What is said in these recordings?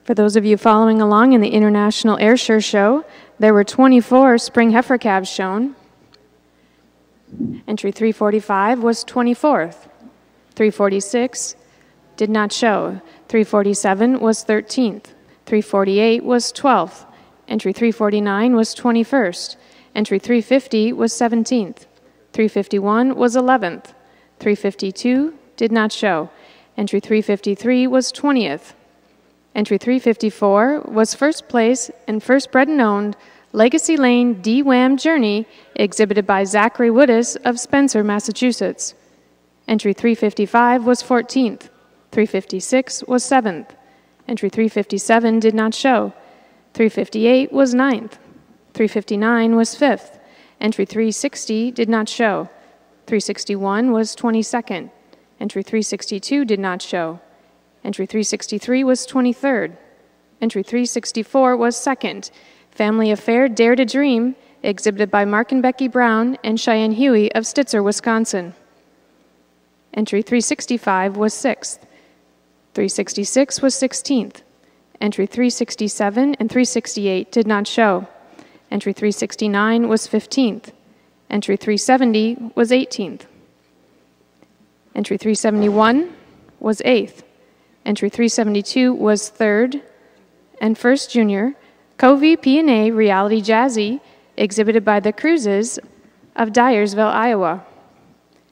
For those of you following along in the International Ayrshire Show, there were 24 spring heifer calves shown. Entry 345 was 24th. 346 did not show. 347 was 13th. 348 was 12th. Entry 349 was 21st. Entry 350 was 17th. 351 was 11th. 352 did not show. Entry 353 was 20th. Entry 354 was first place and first bred and owned Legacy Lane D-Wham Journey, exhibited by Zachary Woodis of Spencer, Massachusetts. Entry 355 was 14th. 356 was 7th. Entry 357 did not show. 358 was 9th. 359 was 5th. Entry 360 did not show. 361 was 22nd. Entry 362 did not show. Entry 363 was 23rd. Entry 364 was 2nd. Family Affair Dare to Dream, exhibited by Mark and Becky Brown and Cheyenne Huey of Stitzer, Wisconsin. Entry 365 was 6th. 366 was 16th. Entry 367 and 368 did not show. Entry 369 was 15th. Entry 370 was 18th. Entry 371 was 8th. Entry 372 was 3rd. And first junior, Covey P&A Reality Jazzy, exhibited by the Cruises of Dyersville, Iowa.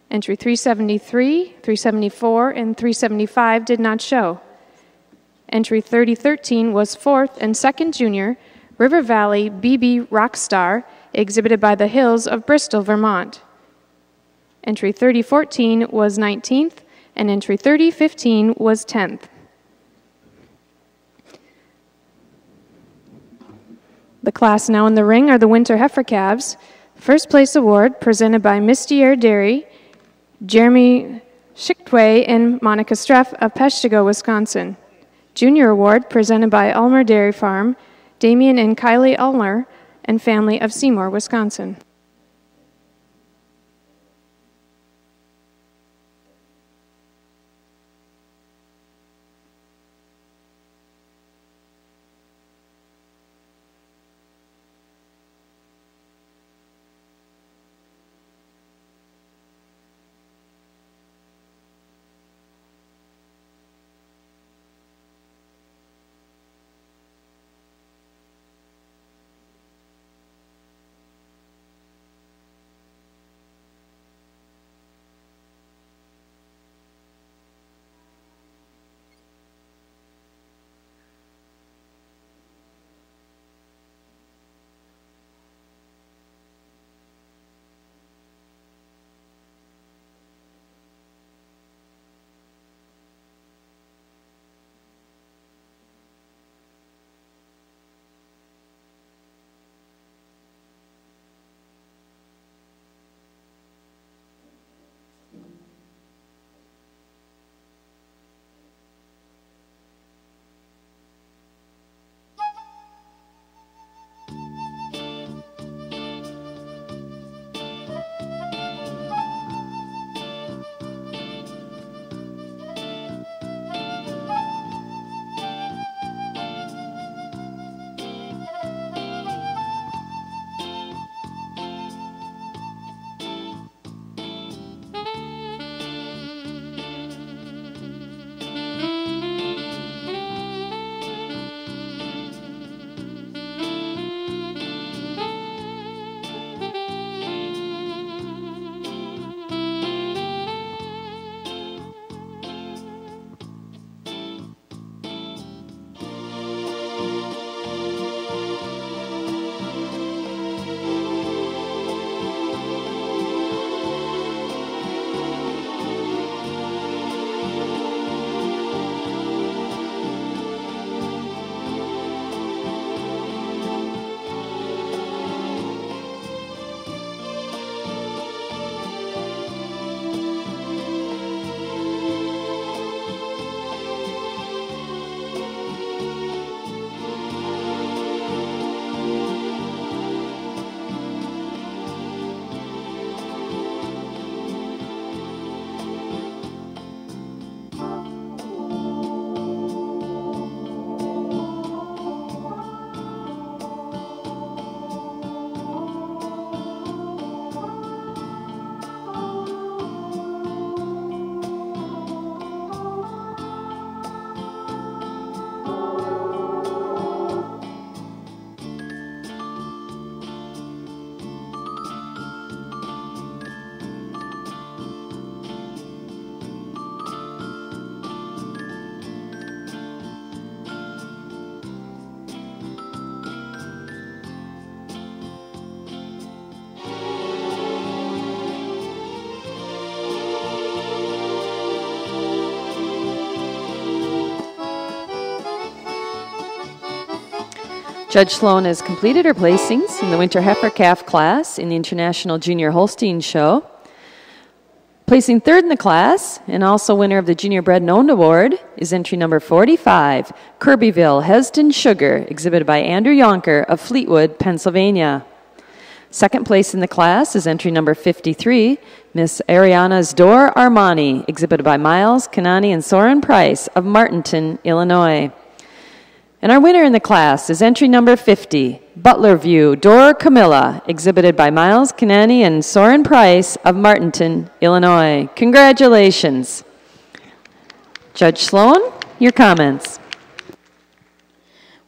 Entry 373, 374, and 375 did not show. Entry 3013 was 4th and 2nd junior, River Valley BB Rockstar, exhibited by the Hills of Bristol, Vermont. Entry 3014 was 19th, and entry 3015 was 10th. The class now in the ring are the Winter Heifer Calves. First place award presented by Misty Air Dairy, Jeremy Schichtway and Monica Streff of Peshtigo, Wisconsin. Junior award presented by Ulmer Dairy Farm, Damian and Kylie Ulmer and family of Seymour, Wisconsin. Judge Sloan has completed her placings in the Winter Heifer Calf class in the International Junior Holstein Show. Placing third in the class, and also winner of the Junior Bred and Owned Award, is entry number 45, Kirbyville Heston Sugar, exhibited by Andrew Yonker of Fleetwood, Pennsylvania. Second place in the class is entry number 53, Miss Ariana's Door Armani, exhibited by Miles, Kanani, and Soren Price of Martinton, Illinois. And our winner in the class is entry number 50, Butler View Dora Camilla, exhibited by Miles Kanani and Soren Price of Martinton, Illinois. Congratulations. Judge Sloan, your comments.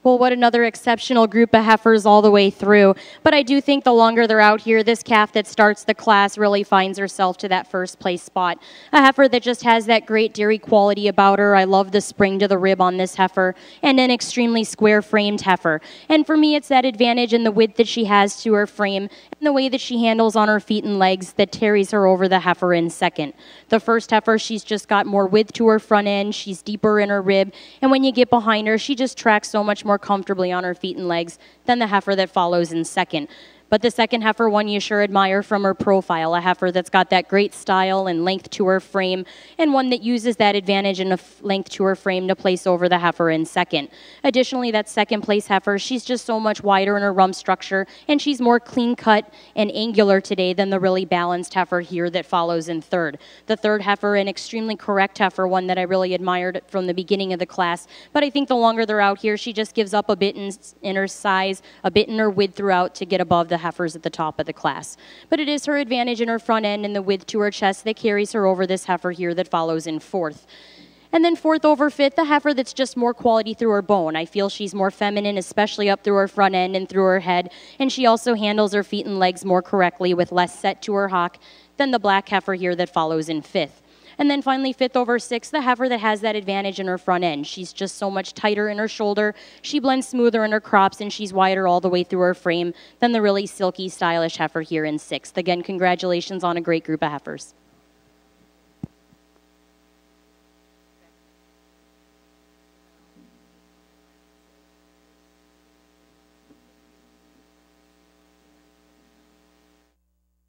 Well, what another exceptional group of heifers all the way through. But I do think the longer they're out here, this calf that starts the class really finds herself to that first place spot. A heifer that just has that great dairy quality about her. I love the spring to the rib on this heifer, and an extremely square-framed heifer. And for me, it's that advantage in the width that she has to her frame and the way that she handles on her feet and legs that carries her over the heifer in second. The first heifer, she's just got more width to her front end. She's deeper in her rib. And when you get behind her, she just tracks so much more comfortably on her feet and legs than the heifer that follows in second. But the second heifer, one you sure admire from her profile, a heifer that's got that great style and length to her frame, and one that uses that advantage and length to her frame to place over the heifer in second. Additionally, that second place heifer, she's just so much wider in her rump structure, and she's more clean cut and angular today than the really balanced heifer here that follows in third. The third heifer, an extremely correct heifer, one that I really admired from the beginning of the class, but I think the longer they're out here, she just gives up a bit in her size, a bit in her width throughout to get above the heifers at the top of the class. But it is her advantage in her front end and the width to her chest that carries her over this heifer here that follows in fourth. And then fourth over fifth, the heifer that's just more quality through her bone. I feel she's more feminine, especially up through her front end and through her head, and she also handles her feet and legs more correctly with less set to her hock than the black heifer here that follows in fifth. And then finally, fifth over sixth, the heifer that has that advantage in her front end. She's just so much tighter in her shoulder. She blends smoother in her crops, and she's wider all the way through her frame than the really silky, stylish heifer here in sixth. Again, congratulations on a great group of heifers.